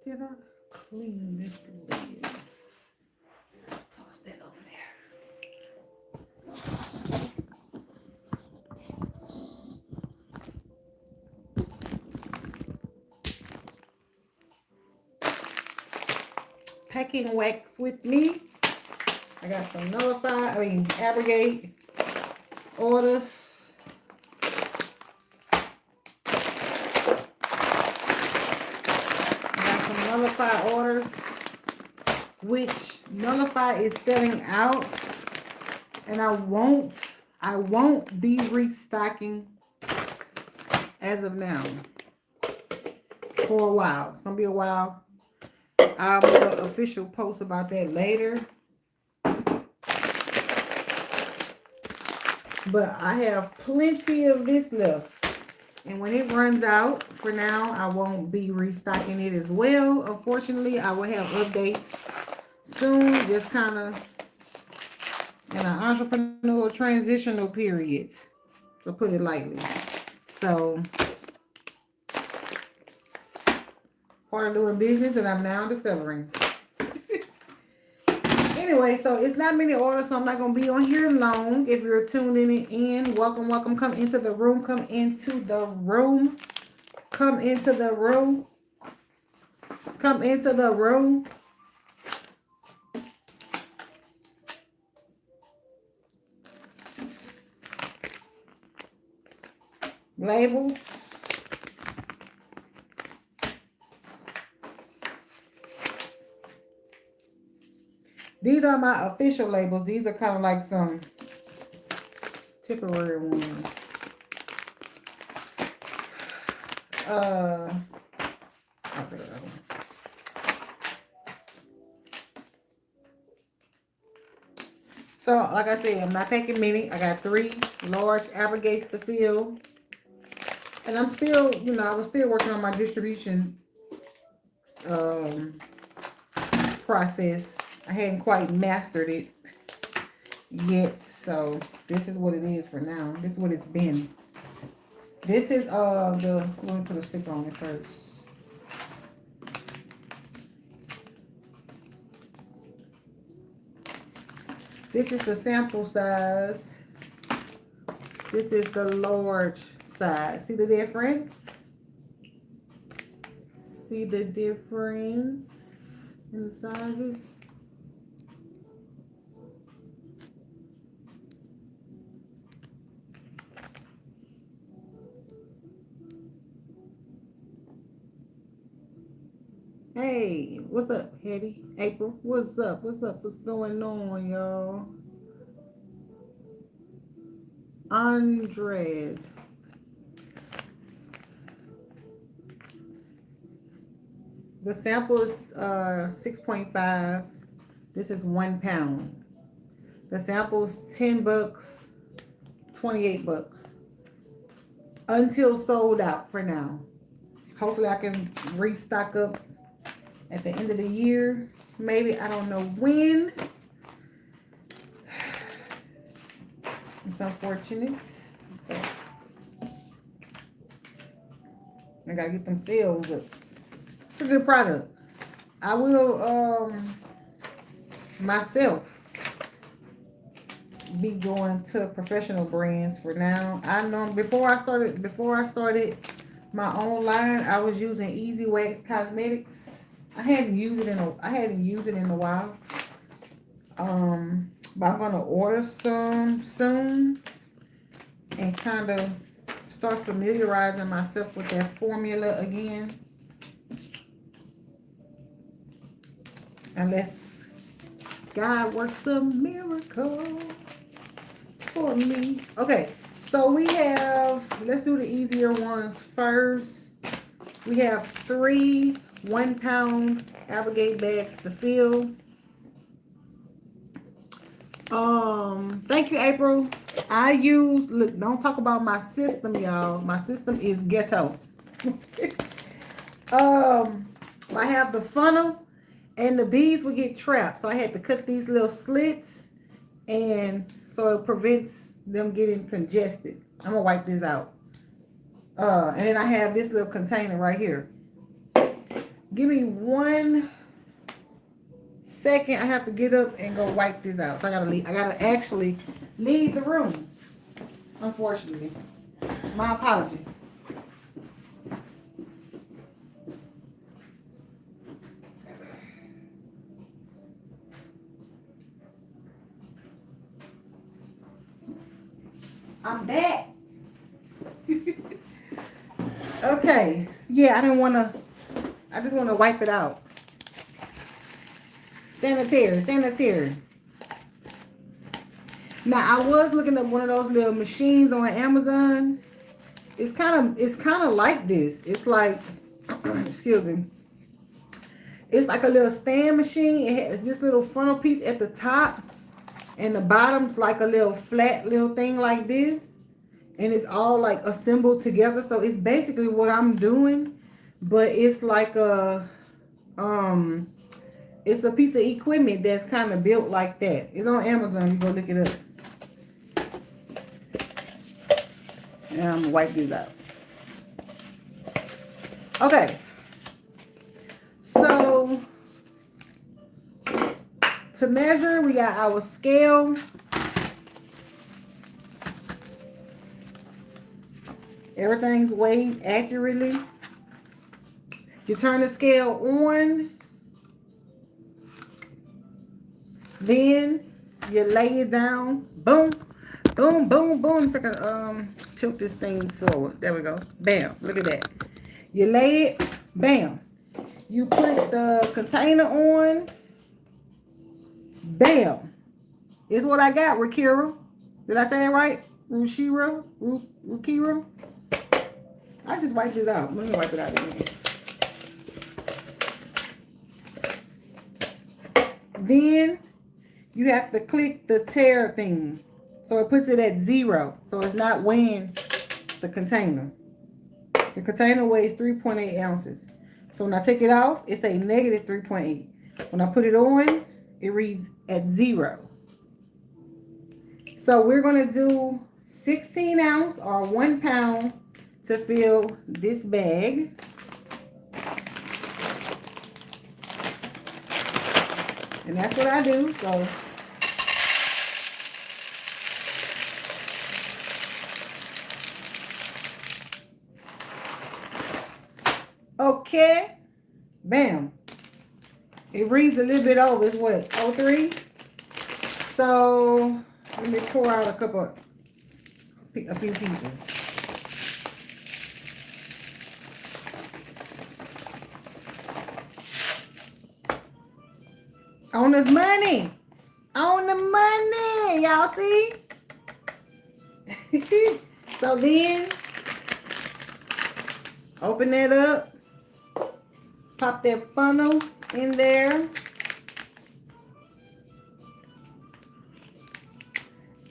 Did I clean this lid? Toss that over there. Packing wax with me. I got some abrogate orders. I got some nullify orders, which nullify is selling out, and I won't be restocking as of now for a while. It's gonna be a while. I'll make an official post about that later. But I have plenty of this left. And when it runs out, for now, I won't be restocking it as well. Unfortunately, I will have updates soon. Just kind of in an entrepreneurial transitional period, to put it lightly. So, part of doing business that I'm now discovering. Anyway, so it's not many orders, so I'm not going to be on here long. If you're tuning in, welcome, welcome. Come into the room. Come into the room. Come into the room. Come into the room. Labels. These are my official labels. These are kind of like some temporary ones. So, like I said, I'm not packing many. I got 3 large abrogate to fill. And I'm still, I was still working on my distribution process. I hadn't quite mastered it yet, so this is what it is for now. This is what it's been. This is let me put a sticker on it first. This is the sample size. This is the large size. See the difference? See the difference in the sizes? Hey, what's up, Hetty? April, what's up? What's up? What's going on, y'all? Andred. The sample is 6.5. This is 1 pound. The sample is $10, 28 bucks. Until sold out for now. Hopefully I can restock up at the end of the year. Maybe, I don't know when. It's unfortunate. But I gotta get them sales up. It's a good product. I will myself be going to professional brands for now. I know before I started my own line, I was using Easy Wax Cosmetics. I hadn't used it in a while. But I'm gonna order some soon and kind of start familiarizing myself with that formula again. Unless God works a miracle for me. Okay, so we have, let's do the easier ones first. We have 3 1 pound abrogate bags to fill. Thank you, April. Look, don't talk about my system, y'all. My system is ghetto. I have the funnel and the bees will get trapped. So I had to cut these little slits, and so it prevents them getting congested. I'm gonna wipe this out. And then I have this little container right here. Give me 1 second. I have to get up and go wipe this out. So I gotta leave. I gotta actually leave the room. Unfortunately. My apologies. I'm back. Okay. Yeah, I just want to wipe it out. Sanitary. Now, I was looking up one of those little machines on Amazon. It's kind of like this. It's like, excuse me. It's like a little stand machine. It has this little frontal piece at the top. And the bottom's like a little flat little thing like this. And it's all like assembled together. So it's basically what I'm doing. But it's like it's a piece of equipment that's kind of built like that. It's on Amazon. You go look it up. And I'm gonna wipe this out. Okay. So to measure, we got our scale. Everything's weighed accurately. You turn the scale on. Then you lay it down. Boom. Boom, boom, boom. So I can tilt this thing forward. There we go. Bam. Look at that. You lay it. Bam. You put the container on. Bam. It's what I got, Rukira. Did I say that right? Rukira? I just wiped this out. Let me wipe it out again. Then you have to click the tare thing. So it puts it at 0. So it's not weighing the container. The container weighs 3.8 ounces. So when I take it off, it's a negative 3.8. When I put it on, it reads at 0. So we're going to do 16 ounce or 1 pound to fill this bag. And that's what I do. So okay. Bam. It reads a little bit over. It's what? 03. So let me pour out a few pieces. On the money. On the money. Y'all see? So then, open that up. Pop that funnel in there.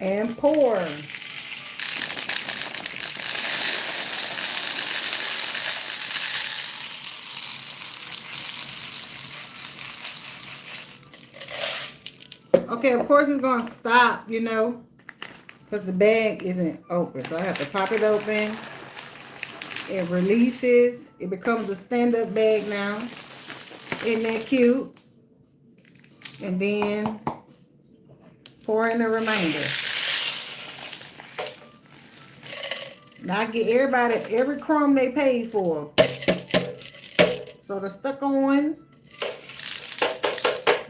And pour. Okay, of course it's going to stop, you know, because the bag isn't open. So I have to pop it open. It releases. It becomes a stand-up bag now. Isn't that cute? And then pour in the remainder. Now I get everybody every crumb they paid for. So the stuck on,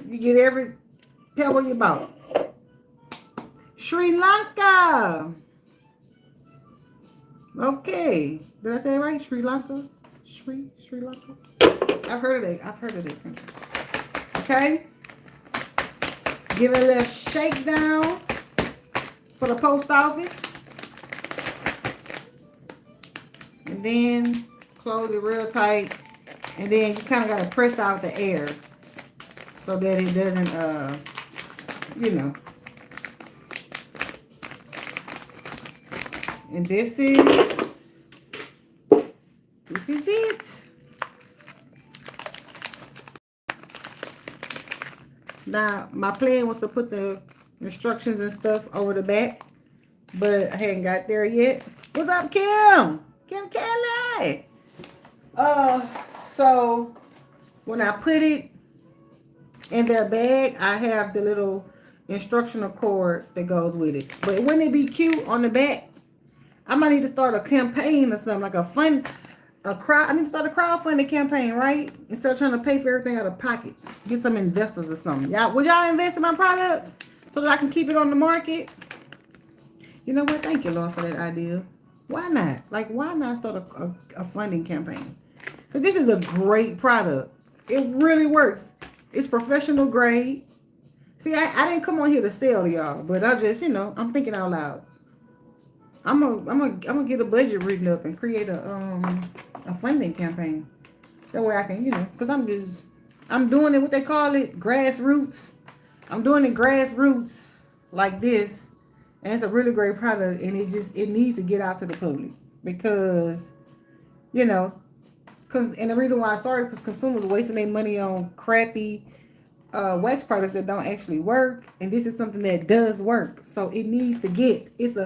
you get every pebble you bought. Sri Lanka. Okay. Did I say it right? Sri Lanka? Sri Lanka? I've heard of that country. Okay. Give it a little shake down for the post office. And then close it real tight. And then you kind of got to press out the air so that it doesn't, you know. And this is it. Now, my plan was to put the instructions and stuff over the back, but I hadn't got there yet. What's up, Kim? Kim Kelly. So when I put it in their bag, I have the little instructional cord that goes with it. But wouldn't it be cute on the back? I might need to start a campaign or something, like I need to start a crowdfunding campaign, right? Instead of trying to pay for everything out of pocket. Get some investors or something. Would y'all invest in my product so that I can keep it on the market? You know what? Thank you, Lord, for that idea. Why not? Like, why not start a funding campaign? Because this is a great product. It really works. It's professional grade. See, I didn't come on here to sell to y'all, but I just, I'm thinking out loud. I'm gonna get a budget written up and create a funding campaign. That way I can, because I'm doing it, what they call it, grassroots. I'm doing it grassroots like this, and it's a really great product, and it needs to get out to the public because, and the reason why I started because consumers are wasting their money on crappy wax products that don't actually work, and this is something that does work. So it needs to get. It's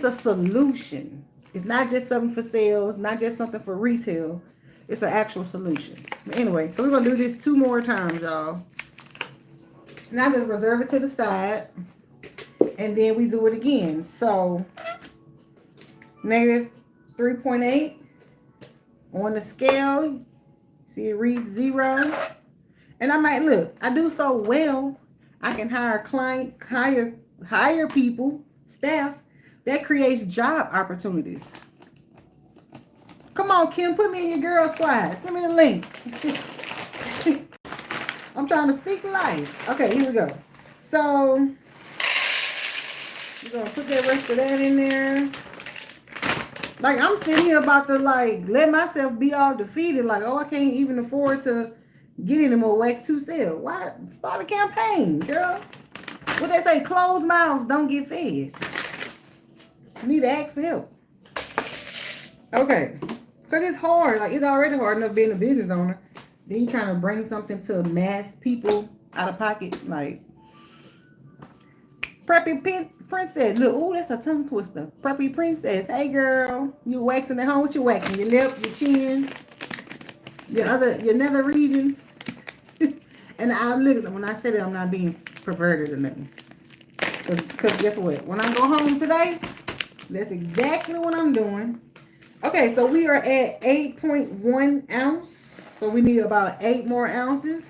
a solution. It's not just something for sales, not just something for retail. It's an actual solution. But anyway, so we're gonna do this 2 more times, y'all. Now just reserve it to the side, and then we do it again. So negative 3.8 on the scale. See, it reads 0. And I might look. I do so well. I can hire people, staff. That creates job opportunities. Come on, Kim, put me in your girl squad. Send me the link. I'm trying to speak life. Okay, here we go. So we're gonna put that rest of that in there. Like, I'm sitting here about to let myself be all defeated. Like, oh, I can't even afford to get any more wax to sell. Why? Start a campaign, girl. What they say, closed mouths don't get fed. You need to ask for help. Okay. Because it's hard. Like, it's already hard enough being a business owner. Then you're trying to bring something to mass people out of pocket. Like, Preppy Princess. Look, ooh, that's a tongue twister. Preppy Princess. Hey, girl. You waxing at home? What you waxing? Your lip, your chin, your nether regions. And when I said it, I'm not being perverted or nothing. Because guess what? When I go home today, that's exactly what I'm doing. Okay, so we are at 8.1 ounce. So we need about 8 more ounces.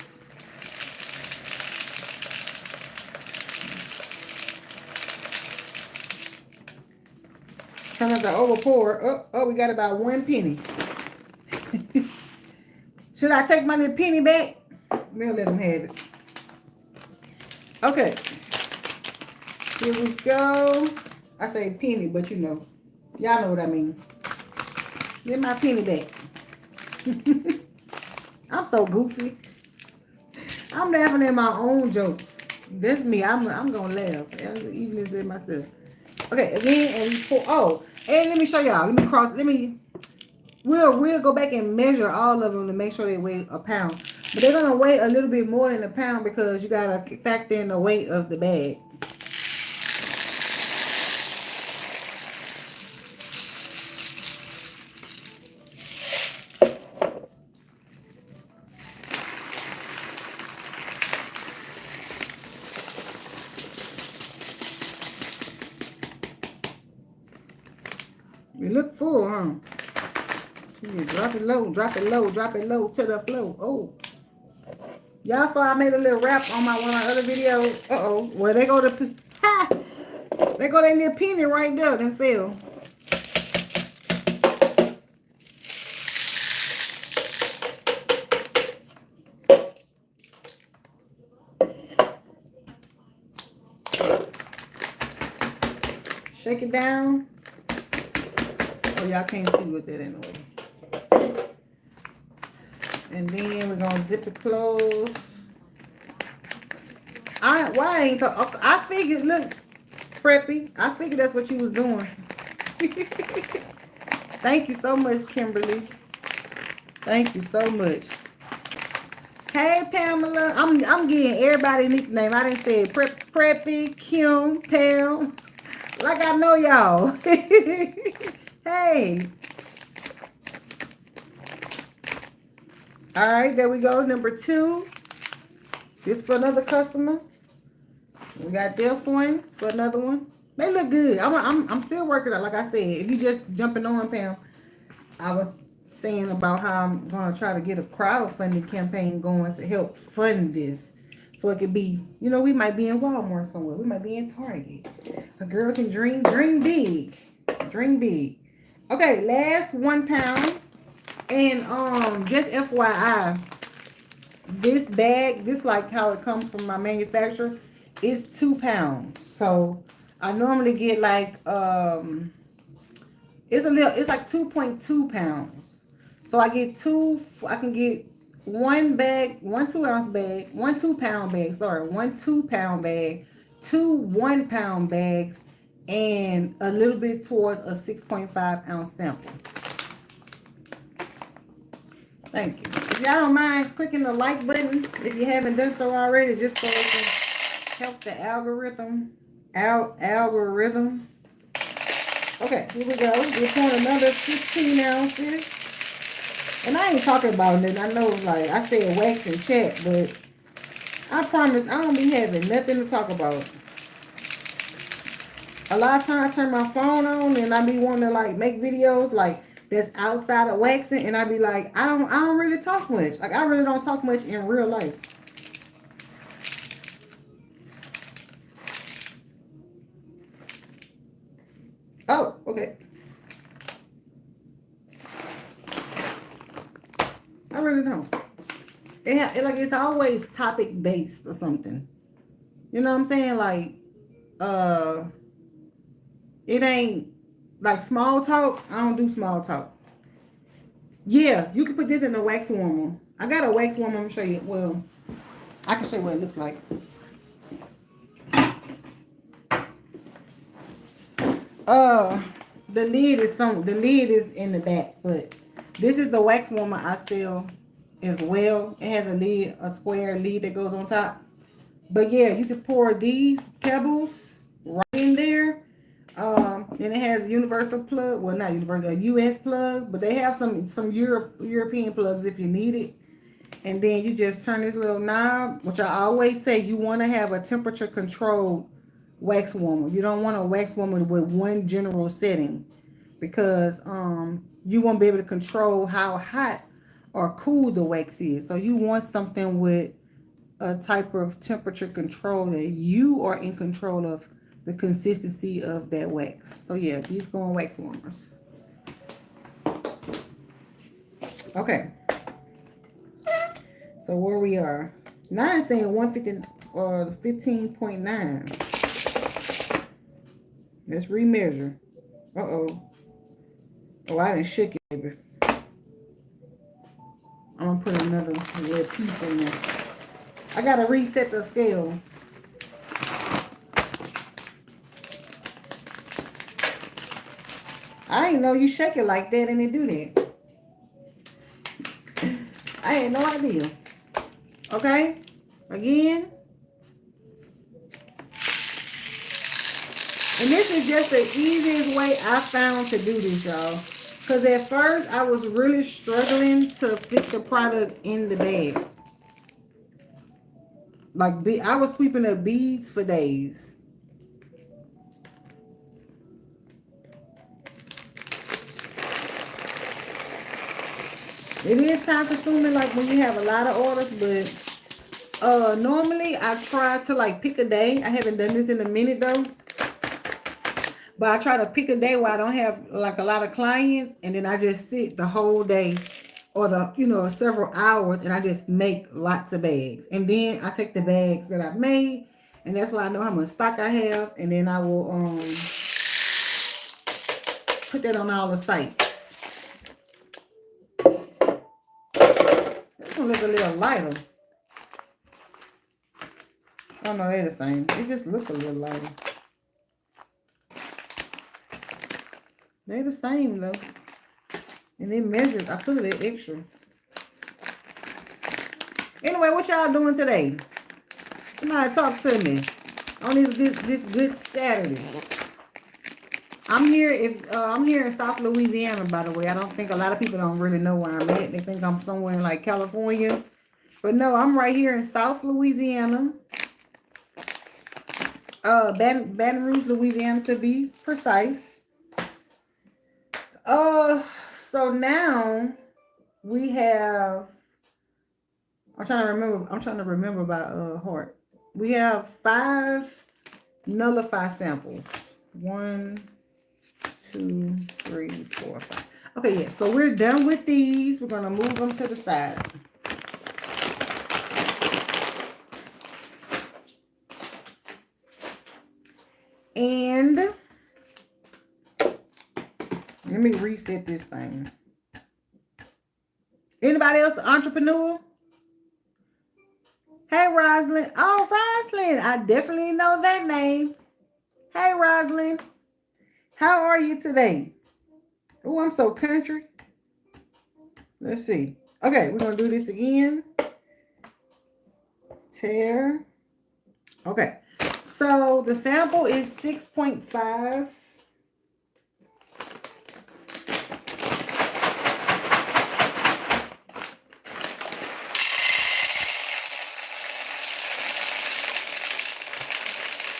Try not to over pour. Oh, we got about 1 penny. Should I take my little penny back? We'll let them have it. Okay. Here we go. I say penny, but y'all know what I mean. Get my penny back. I'm so goofy. I'm laughing at my own jokes. That's me. I'm gonna laugh. Even at myself. Okay, again, and we pour. Oh, and let me show y'all. We'll go back and measure all of them to make sure they weigh a pound. But they're gonna weigh a little bit more than a pound because you gotta factor in the weight of the bag. You look full, huh? You drop it low, drop it low, drop it low to the floor. Oh. Y'all saw I made a little rap on one of my other videos. Uh-oh. Well, they go to they go that little penny right there, then fell. Shake it down. Oh, y'all can't see with that anyway. And then we're gonna zip it closed. I figured, look, Preppy. I figured that's what you was doing. Thank you so much, Kimberly. Thank you so much. Hey, Pamela. I'm getting everybody nickname. I didn't say Preppy, Kim, Pam. Like I know y'all. Hey. All right, there we go. Number 2. This for another customer. We got this one for another one. They look good. I'm still working on. Like I said, if you just jumping on, Pam, I was saying about how I'm gonna try to get a crowdfunding campaign going to help fund this, so it could be, you know, we might be in Walmart somewhere. We might be in Target. A girl can dream big, dream big. Okay, last £1, and just FYI, this bag, this like how it comes from my manufacturer, is £2. So I normally get like it's like 2.2 pounds. So I get I can get one bag, one 2-ounce bag, one 2-pound bag, sorry, one 2-pound bag, 2 1-pound bags, and a little bit towards a 6.5-ounce sample. Thank you. If y'all don't mind clicking the like button, if you haven't done so already, just so it can help the algorithm. Okay, here we go. We're pouring another 15 ounces. And I ain't talking about it. I know, like, I said wax and chat, but I promise I don't be having nothing to talk about. A lot of times I turn my phone on and I be wanting to, like, make videos, like, that's outside of waxing, and I be like, I don't really talk much. Like, I really don't talk much in real life. Oh, okay. I really don't. Like, it's always topic based or something. You know what I'm saying? Like, it ain't like small talk. I don't do small talk. Yeah, you can put this in a wax warmer. I got a wax warmer. I'm gonna show you. Well, I can show you what it looks like. The lid is in the back, but this is the wax warmer I sell as well. It has a lid, a square lid that goes on top. But yeah, you can pour these pebbles right in there. Then it has a universal plug. Well, not universal, a US plug, but they have some European plugs if you need it. And then you just turn this little knob, which I always say you want to have a temperature controlled wax warmer. You don't want a wax warmer with one general setting, because you won't be able to control how hot or cool the wax is. So you want something with a type of temperature control that you are in control of the consistency of that wax. So yeah, these go on wax warmers. Okay. So where we are. Now it's saying 150 or 15.9. Let's remeasure. Uh-oh. Oh, I didn't shake it, baby. I'm gonna put another little piece in there. I gotta reset the scale. I didn't know you shake it like that and it do that. I had no idea. Okay? Again. And this is just the easiest way I found to do this, y'all. Because at first, I was really struggling to fit the product in the bag. Like, I was sweeping up beads for days. It is time consuming, like, when you have a lot of orders, but normally I try to, like, pick a day. I haven't done this in a minute, though. But I try to pick a day where I don't have, like, a lot of clients, and then I just sit the whole day or several hours, and I just make lots of bags. And then I take the bags that I've made, and that's why I know how much stock I have, and then I will put that on all the sites. This one looks a little lighter. Oh no, they're the same. It just looks a little lighter. They're the same though. And they measured. I put it extra. Anyway, what y'all doing today? Somebody talk to me on this good Saturday. I'm here I'm here in South Louisiana, by the way. I don't think a lot of people don't really know where I'm at. They think I'm somewhere in like California. But no, I'm right here in South Louisiana. Baton Rouge, Louisiana to be precise. So now we have I'm trying to remember by heart. We have 5 nullify samples. 1, 2, 3, 4, 5. Okay, yeah. So we're done with these. We're gonna move them to the side. And let me reset this thing. Anybody else an entrepreneur? Hey, Rosalind. Oh, Rosalind. I definitely know that name. Hey, Rosalind. How are you today? Oh, I'm so country. Let's see. Okay, we're going to do this again. Tear. Okay. So the sample is 6.5.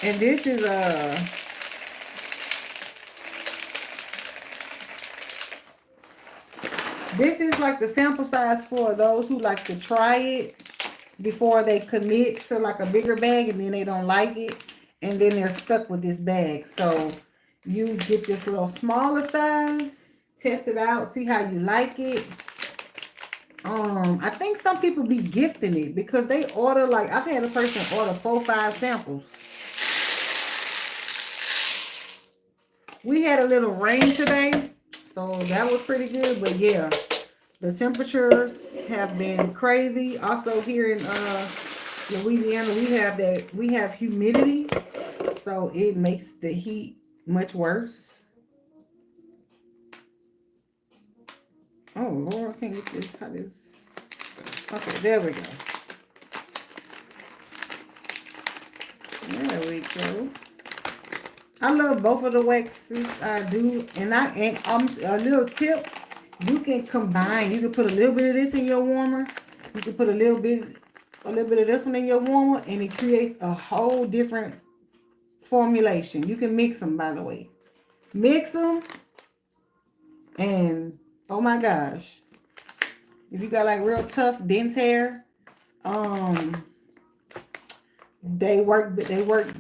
And this is like the sample size for those who like to try it before they commit to like a bigger bag and then they don't like it and then they're stuck with this bag. So you get this little smaller size, test it out, see how you like it. I think some people be gifting it because they order, like I've had a person order 4 or 5 samples. We had a little rain today, so that was pretty good. But yeah, the temperatures have been crazy. Also here in Louisiana, we have humidity, so it makes the heat much worse. Oh Lord, I can't get this. How this? Okay, there we go. There we go. I love both of the waxes. I do, and a little tip. You can combine. You can put a little bit of this in your warmer. You can put a little bit of this one in your warmer, and it creates a whole different formulation. You can mix them, by the way. Mix them, and oh my gosh, if you got like real tough dense hair, they work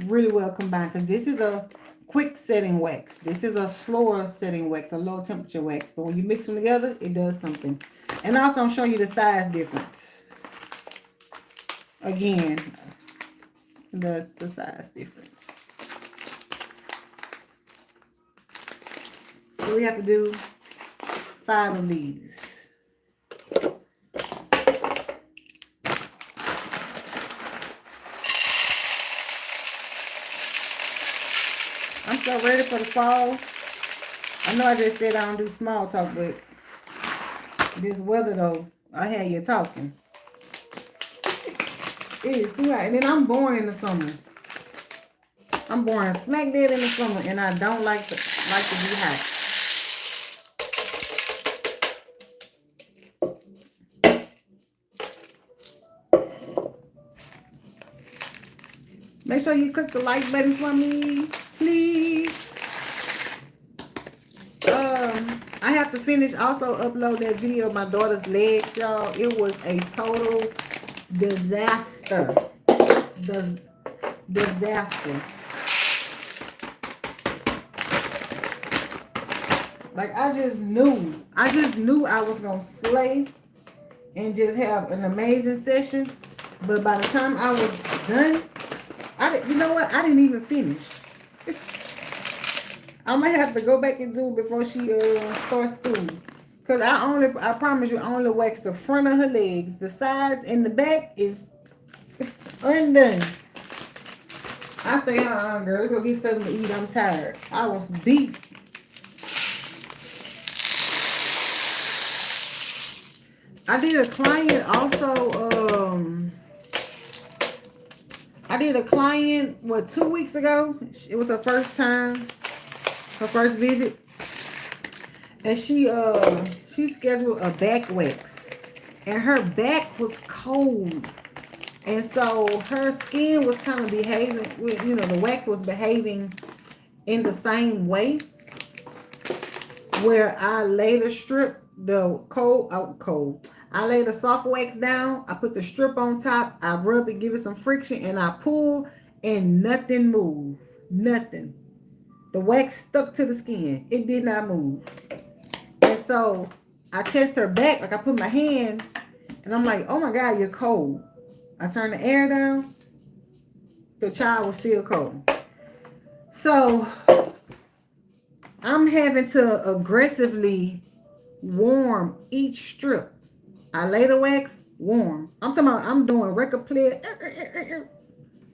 really well combined because this is a quick setting wax. This is a slower setting wax, a low temperature wax. But when you mix them together, it does something. And also, I'm showing you the size difference. Again, the size difference. So we have to do 5 of these. I'm so ready for the fall. I know I just said I don't do small talk, but this weather though, I had you talking. It is too hot. And then I'm born in the summer. I'm born smack dead in the summer, and I don't like to be hot. Make sure you click the like button for me, please. I have to finish also upload that video of my daughter's legs, y'all. It was a total disaster. Disaster. Like I just knew I was gonna slay and just have an amazing session. But by the time I was done, you know what? I didn't even finish. I'm gonna have to go back and do it before she starts school. Cause I promise you, I only wax the front of her legs. The sides and the back is undone. I say, girl, let's go get something to eat. I'm tired. I was beat. I did a client also. I did a client 2 weeks ago. It was her first time. her first visit, and she scheduled a back wax, and her back was cold, and so her skin was kind of behaving, you know, the wax was behaving in the same way, where I laid a strip, the cold. I laid the soft wax down. I put the strip on top. I rub it, give it some friction, and I pull, and nothing moved. Nothing. The wax stuck to the skin. It did not move. And so I test her back. Like I put my hand, and I'm like, oh my God, you're cold. I turned the air down. The child was still cold. So I'm having to aggressively warm each strip. I lay the wax, warm. I'm talking about I'm doing record play,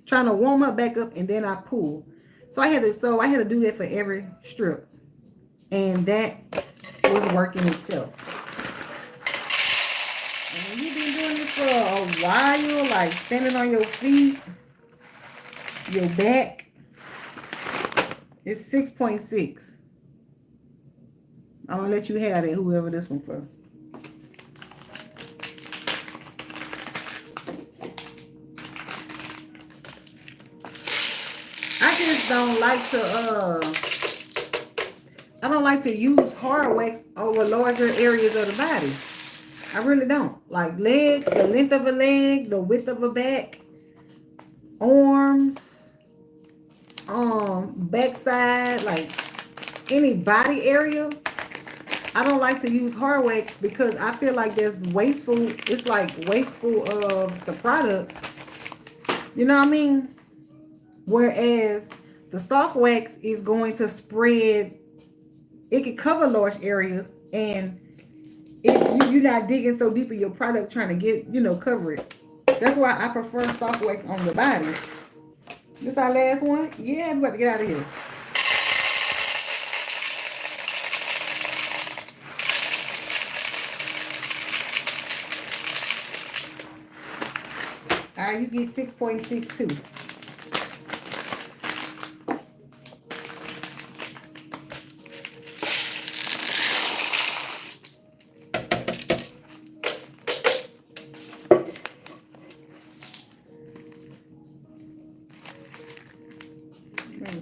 trying to warm her back up, and then I pull. So I had to do that for every strip. And that was working itself. And when you've been doing this for a while, like standing on your feet, your back, it's 6.6. I'm gonna let you have it, whoever this one for. I just don't like to I don't like to use hard wax over larger areas of the body. I really don't. Like legs, the length of a leg, the width of a back, arms, backside, like any body area. I don't like to use hard wax because I feel like that's wasteful. It's like wasteful of the product. You know what I mean? Whereas the soft wax is going to spread. It can cover large areas, and you're not digging so deep in your product trying to get, you know, cover it. That's why I prefer soft wax on the body. This our last one? Yeah, we got to get out of here. All right, you get 6.62.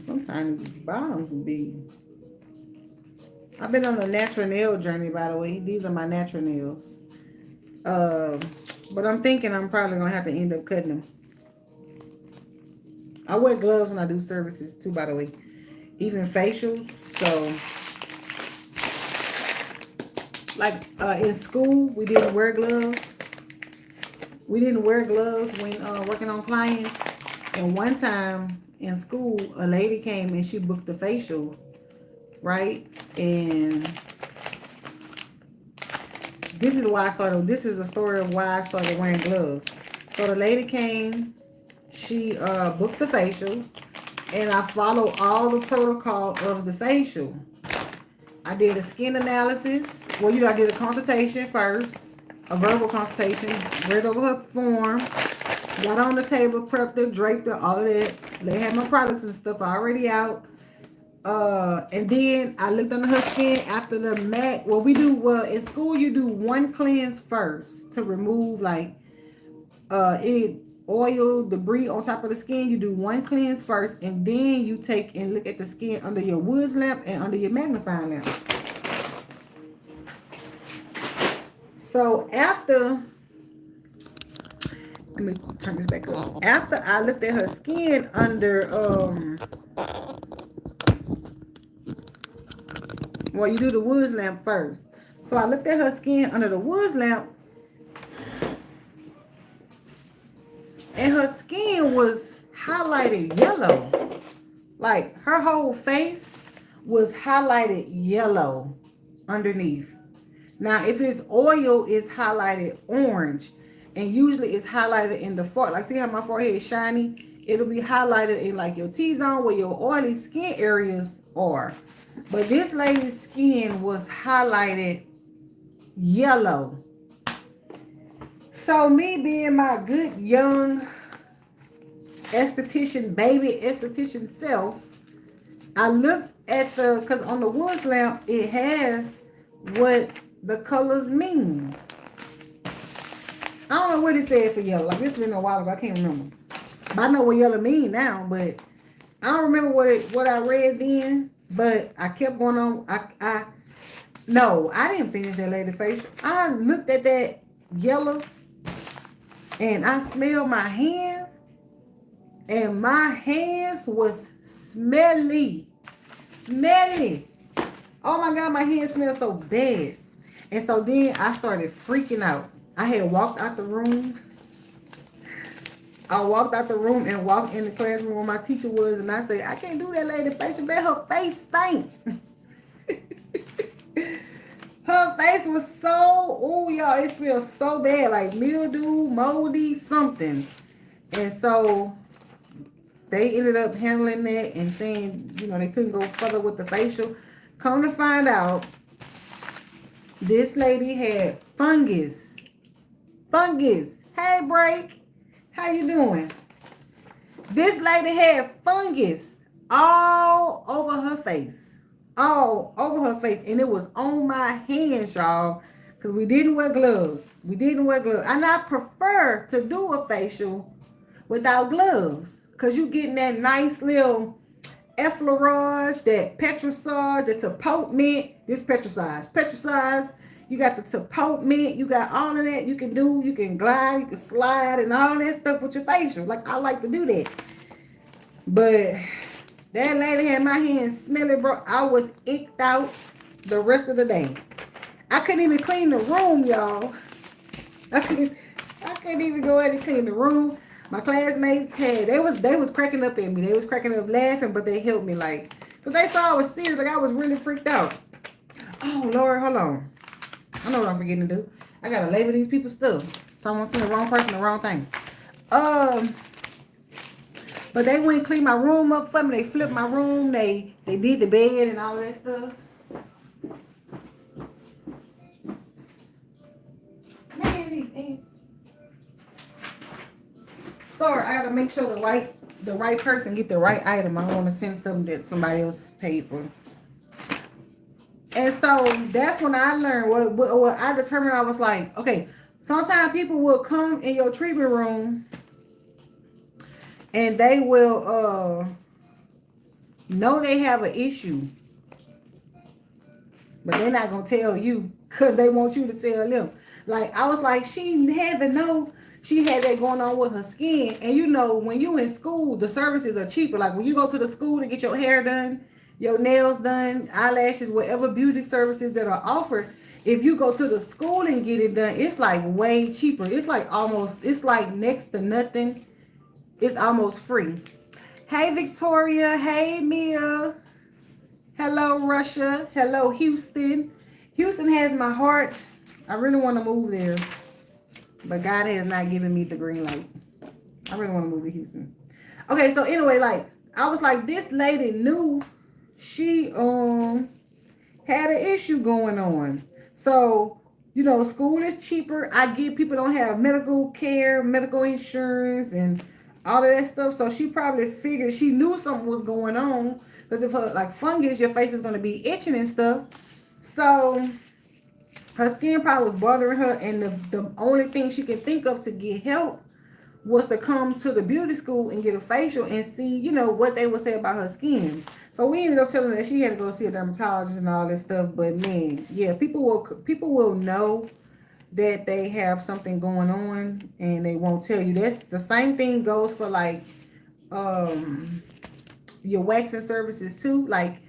Sometimes the bottom can be. I've been on a natural nail journey, by the way. These are my natural nails. But I'm thinking I'm probably gonna have to end up cutting them. I wear gloves when I do services too, by the way. Even facials. So, like in school, we didn't wear gloves. We didn't wear gloves when working on clients. And one time in school, a lady came and she booked a facial, right? And this is why I started. This is the story of why I started wearing gloves. So the lady came, she booked the facial, and I followed all the protocol of the facial. I did a skin analysis. Well, you know, I did a consultation first, a verbal consultation, read over her form, got on the table, prepped her, draped her, all of that. They had my products and stuff already out. And then I looked under her skin after the MAC. Well, in school you do one cleanse first to remove like any oil, debris on top of the skin. You do one cleanse first, and then you take and look at the skin under your woods lamp and under your magnifying lamp. So after, let me turn this back up. After I looked at her skin under well, you do the woods lamp first. So I looked at her skin under the woods lamp, and her skin was highlighted yellow. Like her whole face was highlighted yellow underneath. Now, if it's oil, it's highlighted orange. And usually it's highlighted in the forehead. Like, see how my forehead is shiny? It'll be highlighted in like your T-zone where your oily skin areas are. But this lady's skin was highlighted yellow. So me being my good young esthetician, baby esthetician self, I looked because on the woods lamp, it has what the colors mean. I don't know what it said for yellow. Like, it's been a while ago. I can't remember. But I know what yellow mean now, but I don't remember what I read then. But I kept going on. No, I didn't finish that lady facial. I looked at that yellow and I smelled my hands, and my hands was smelly. Smelly. Oh my God, my hands smell so bad. And so then I started freaking out. I had walked out the room. I walked out the room and walked in the classroom where my teacher was, and I said, I can't do that lady facial, man. Her face stank. Her face was so, oh y'all, it smells so bad, like mildew, moldy, something. And so they ended up handling that and saying, they couldn't go further with the facial. Come to find out, this lady had fungus. Fungus. Hey, Break. How you doing? This lady had fungus all over her face. All over her face. And it was on my hands, y'all. Because we didn't wear gloves. And I prefer to do a facial without gloves. Because you getting that nice little effleurage, that petricide, the Tapote mint. This petricide. You got the Tapote mint. You got all of that you can do. You can glide, you can slide, and all that stuff with your facial. Like, I like to do that. But that lady had my hands smelly, bro. I was icked out the rest of the day. I couldn't even clean the room, y'all. I couldn't even go in and clean the room. My classmates they was cracking up at me. They was cracking up laughing, but they helped me, like, because they saw I was serious. Like, I was really freaked out. Oh, Lord, hold on. I know what I'm forgetting to do. I gotta label these people's stuff, so I won't send the wrong person the wrong thing. But they went and cleaned my room up for me. They flipped my room. They did the bed and all that stuff. Man, these ants. Sorry, I gotta make sure the right person get the right item. I don't want to send something that somebody else paid for. And so that's when I learned what I determined. I was like, okay, sometimes people will come in your treatment room and they will know they have an issue, but they're not gonna tell you because they want you to tell them. Like, I was like, she had to know she had that going on with her skin. And when you in school, the services are cheaper. Like, when you go to the school to get your hair done, your nails done, eyelashes, whatever beauty services that are offered, if you go to the school and get it done, it's like way cheaper. It's like next to nothing. It's almost free. Hey, Victoria. Hey, Mia. Hello, Russia. Hello, Houston. Houston has my heart. I really want to move there, but God has not given me the green light. I really want to move to Houston. Okay, so anyway, like, I was like, this lady knew she had an issue going on. So, school is cheaper. I get people don't have medical care, medical insurance, and all of that stuff. So she probably figured, she knew something was going on. Because if her, like, fungus, your face is going to be itching and stuff. So her skin probably was bothering her. And the only thing she could think of to get help was to come to the beauty school and get a facial and see, what they would say about her skin. So we ended up telling her that she had to go see a dermatologist and all this stuff. But man, yeah, people will know that they have something going on and they won't tell you. That's the same thing goes for, like, your waxing services too. Like,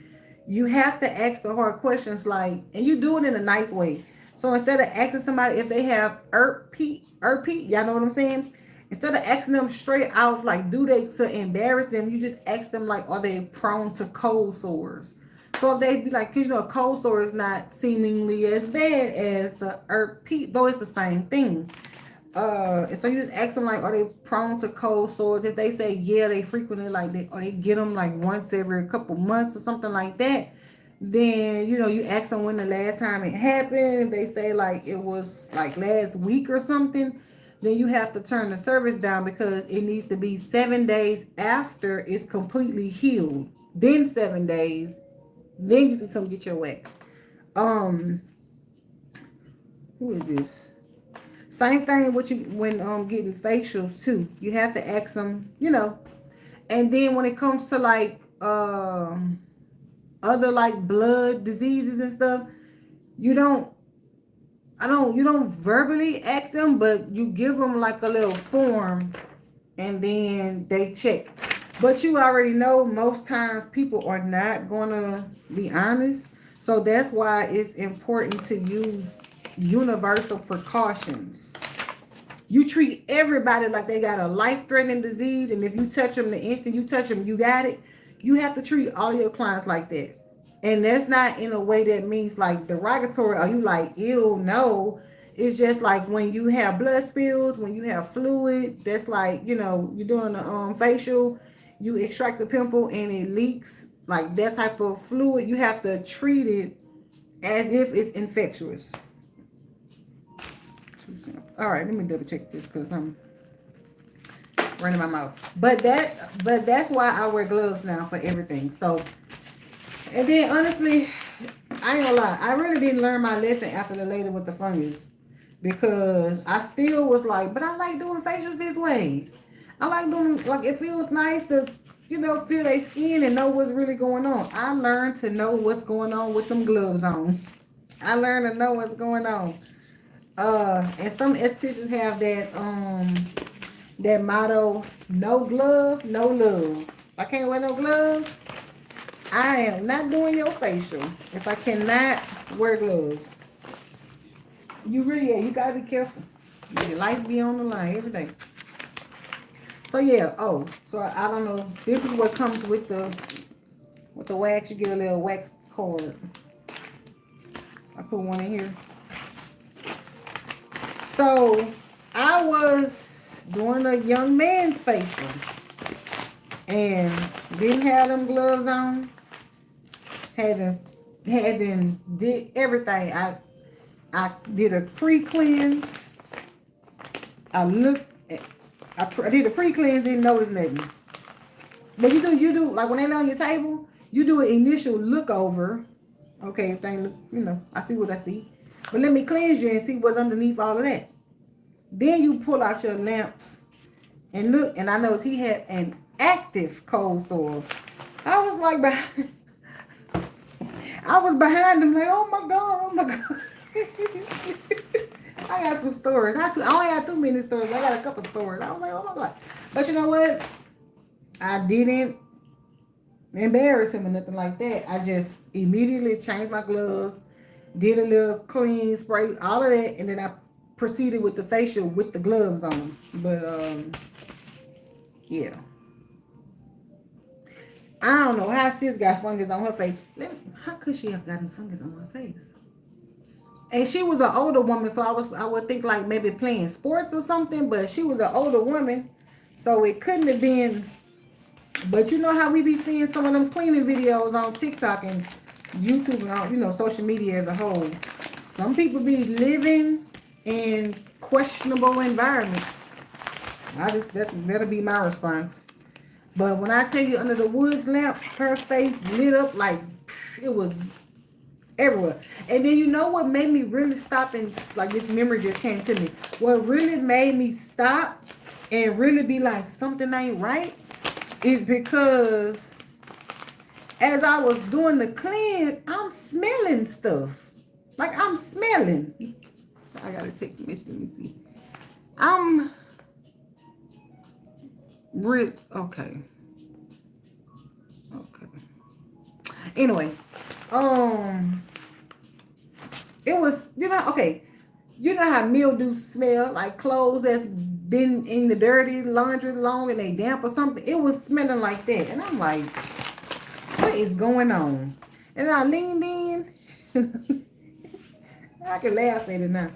you have to ask the hard questions, like, and you do it in a nice way. So instead of asking somebody if they have herpes, y'all know what I'm saying? Instead of asking them straight out, like, do they, to embarrass them, you just ask them, like, are they prone to cold sores? So if they be like, because a cold sore is not seemingly as bad as the herpes, though it's the same thing. And so you just ask them, like, are they prone to cold sores? If they say yeah, they frequently, like, or they get them like once every couple months or something like that, then you ask them when the last time it happened. If they say, like, it was like last week or something, then you have to turn the service down because it needs to be 7 days after it's completely healed. Then 7 days Then you can come get your wax. Um, who is this? Same thing with you when getting facials too. You have to ask them, you know. And then when it comes to like other like blood diseases and stuff, you don't you don't verbally ask them, but you give them like a little form and then they check. But you already know most times people are not gonna be honest. So that's why it's important to use universal precautions. You treat everybody like they got a life-threatening disease, and if you touch them the instant you touch them, you got it. You have to treat all your clients like that. And that's not in a way that means like derogatory or you like ill, no. It's just like when you have blood spills, when you have fluid, that's like, you know, you're doing a facial, you extract the pimple and it leaks, like that type of fluid, you have to treat it as if it's infectious. All right, let me double check this because I'm running my mouth. But that's why I wear gloves now for everything. So, and then honestly, I ain't gonna lie, I really didn't learn my lesson after the lady with the fungus because I still was like, but I like doing facials this way. I like doing, like, it feels nice to, you know, feel their skin and know what's really going on. I learned to know what's going on with them gloves on. I learned to know what's going on. And some estheticians have that motto, no glove, no love. I can't wear no gloves, I am not doing your facial if I cannot wear gloves. You really, yeah, you gotta be careful. Your life be on the line every day. So yeah, so I don't know. This is what comes with the wax. You get a little wax cord. I put one in here. So I was doing a young man's facial and didn't have them gloves on. Had them did everything. I did a pre-cleanse. I did a pre-cleanse, didn't notice nothing. But you do like when they lay on your table, you do an initial look over. Okay, if they look, you know, I see what I see. But let me cleanse you and see what's underneath all of that. Then you pull out your lamps and look, and I noticed he had an active cold sore. I was like, I was behind him like, oh my God. I got some stories. I only got too many stories. I got a couple stories. I was like, oh my God. But you know what? I didn't embarrass him or nothing like that. I just immediately changed my gloves, did a little clean spray, all of that, and then I proceeded with the facial with the gloves on. But yeah. I don't know how sis got fungus on her face. How could she have gotten fungus on her face? And she was an older woman, so I would think like maybe playing sports or something, but she was an older woman, so it couldn't have been. But you know how we be seeing some of them cleaning videos on TikTok and YouTube and all, you know, social media as a whole. Some people be living in questionable environments. That'll be my response. But when I tell you under the woods lamp, her face lit up like it was everywhere. And then you know what made me really stop and like this memory just came to me. What really made me stop and really be like something ain't right is because as I was doing the cleanse, I'm smelling stuff. Like I'm smelling. I got a text message. Let me see. Okay. Anyway, it was, okay. You know how mildew smell, like clothes that's been in the dirty laundry long and they damp or something. It was smelling like that. And I'm like, what is going on? And I leaned in. I can laugh at it now.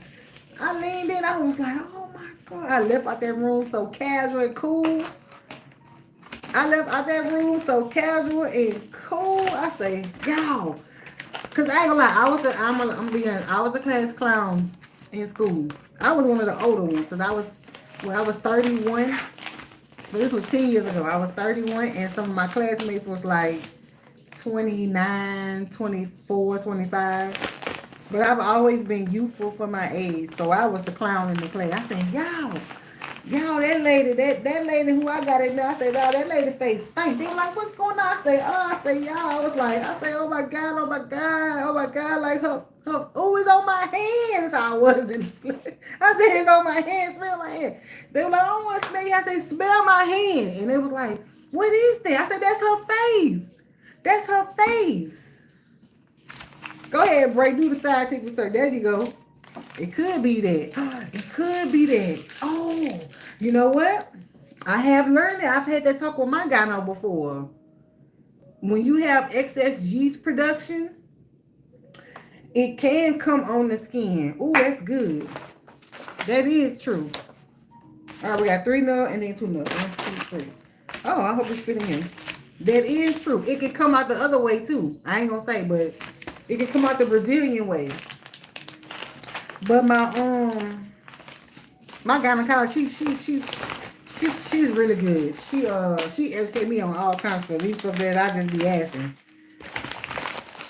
I leaned in. I was like, oh my God. I left out that room so casual and cool. I say, y'all. Because I ain't gonna lie. I was a class clown in school. I was one of the older ones because I was 31. So this was 10 years ago. I was 31 and some of my classmates was like 29, 24, 25. But I've always been youthful for my age. So I was the clown in the class. I said, y'all, that lady who I got in there, I said, oh, that lady face stink. They were like, what's going on? I say, y'all, I say, oh my God, oh my God, oh my God, like oh, it's on my hands. I wasn't. I said, it's on my hand, smell my hand. They were like, I don't want to smell you. I said, smell my hand. And it was like, what is that? I said, that's her face. That's her face. Go ahead, Bray. Do the scientific research. There you go. It could be that. It could be that. Oh, you know what? I have learned that. I've had that talk with my gyno before. When you have excess yeast production, it can come on the skin. Oh, that's good. That is true. All right, we got 3 nuts and then 2 nuts. 1, 2, 3. Oh, I hope it's fitting in. That is true. It can come out the other way too. I ain't gonna say, but it can come out the Brazilian way. But my gynecologist, she's really good. She educated me on all kinds of these stuff that I just be asking.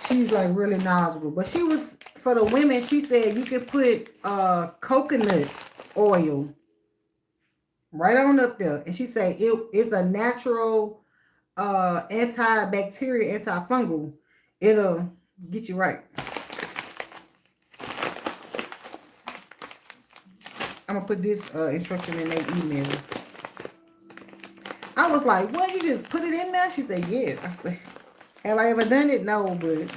She's like really knowledgeable. But she was for the women. She said you can put coconut oil right on up there, and she said it's a natural antibacterial, antifungal. It'll get you right. I'm gonna put this instruction in their email. I was like, "What? You just put it in there?" She said, "Yes." I said, "Have I ever done it? No, but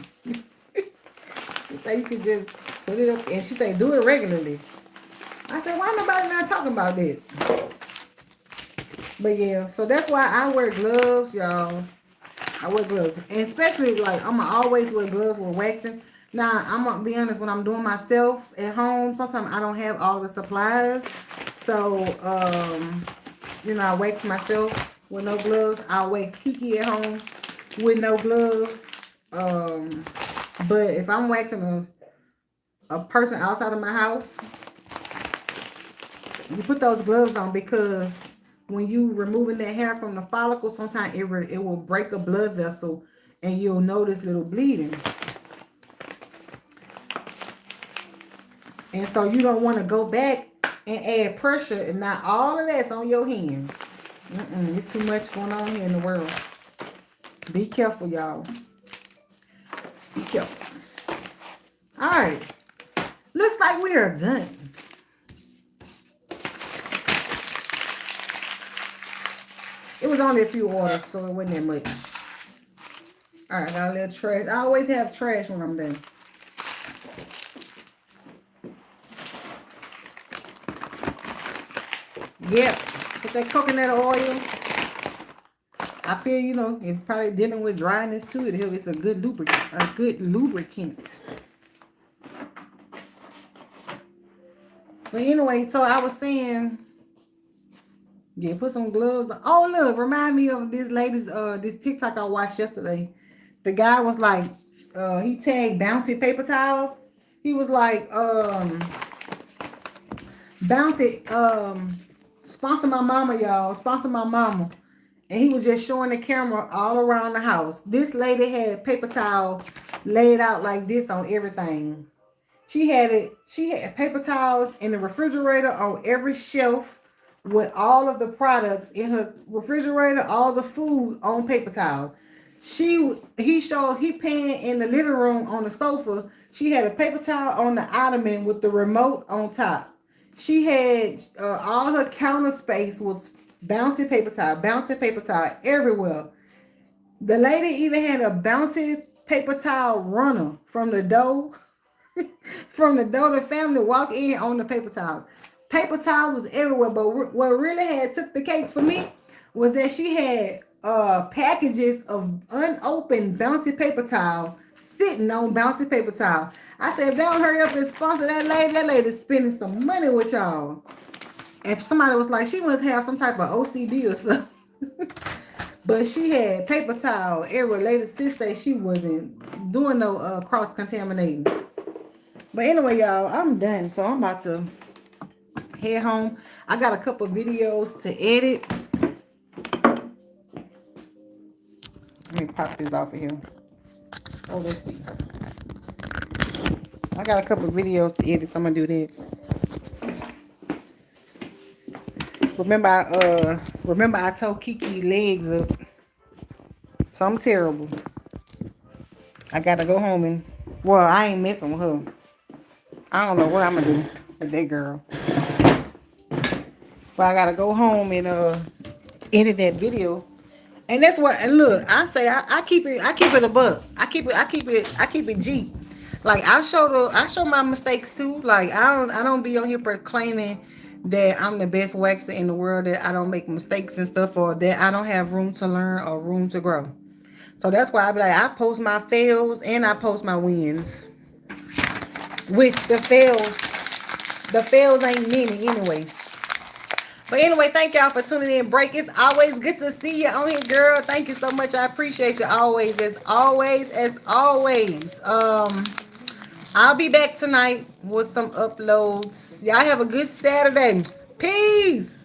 she said you could just put it up." And she said, "Do it regularly." I said, "Why nobody not talking about that?" But yeah, so that's why I wear gloves, y'all. I wear gloves, and especially like I'm gonna always wear gloves with waxing. Now I'm gonna be honest, when I'm doing myself at home, sometimes I don't have all the supplies, so you know, I wax myself with no gloves. I wax Kiki at home with no gloves. But if I'm waxing a person outside of my house, you put those gloves on, because when you removing that hair from the follicle, sometimes it will break a blood vessel and you'll notice little bleeding. And so you don't want to go back and add pressure, and not all of that's on your hands. It's too much going on here in the world. Be careful, y'all. Be careful. All right. Looks like we are done. It was only a few orders, so it wasn't that much. All right, got a little trash. I always have trash when I'm done. Yep, put that coconut oil. I feel, you know, it's probably dealing with dryness too. It's a good lubricant. But anyway, so I was saying, yeah, put some gloves on. Oh, look, remind me of this lady's this TikTok I watched yesterday. The guy was like, he tagged Bounty paper towels. He was like, Bounty, sponsor my mama, y'all. Sponsor my mama. And he was just showing the camera all around the house. This lady had paper towel laid out like this on everything. She had paper towels in the refrigerator on every shelf with all of the products in her refrigerator, all the food on paper towel. He paying in the living room on the sofa. She had a paper towel on the ottoman with the remote on top. She had all her counter space was Bounty paper towel everywhere. The lady even had a Bounty paper towel runner from the door. From the door, the family walk in on the paper towels. Paper towels was everywhere, but what really had took the cake for me was that she had packages of unopened Bounty paper towel sitting on Bounty paper towel. I said, if they don't hurry up and sponsor that lady's spending some money with y'all. And somebody was like, she must have some type of OCD or something. But she had paper towel everywhere. Lady sis say she wasn't doing no cross-contaminating. But anyway, y'all, I'm done. So I'm about to head home. I got a couple videos to edit. Let me pop this off of here. Oh, let's see. I got a couple of videos to edit, so I'm gonna do that. Remember I told Kiki legs up. So I'm terrible. I gotta go home and, well, I ain't messing with her. I don't know what I'm gonna do with that girl. But I gotta go home and edit that video. And that's what, and look, I keep it a buck. I keep it G. Like I show my mistakes too. Like I don't be on here proclaiming that I'm the best waxer in the world, that I don't make mistakes and stuff, or that I don't have room to learn or room to grow. So that's why I be like, I post my fails and I post my wins. Which the fails ain't many anyway. But anyway, thank y'all for tuning in. Break. It's always good to see you on here, girl. Thank you so much. I appreciate you always, as always, as always. I'll be back tonight with some uploads. Y'all have a good Saturday. Peace.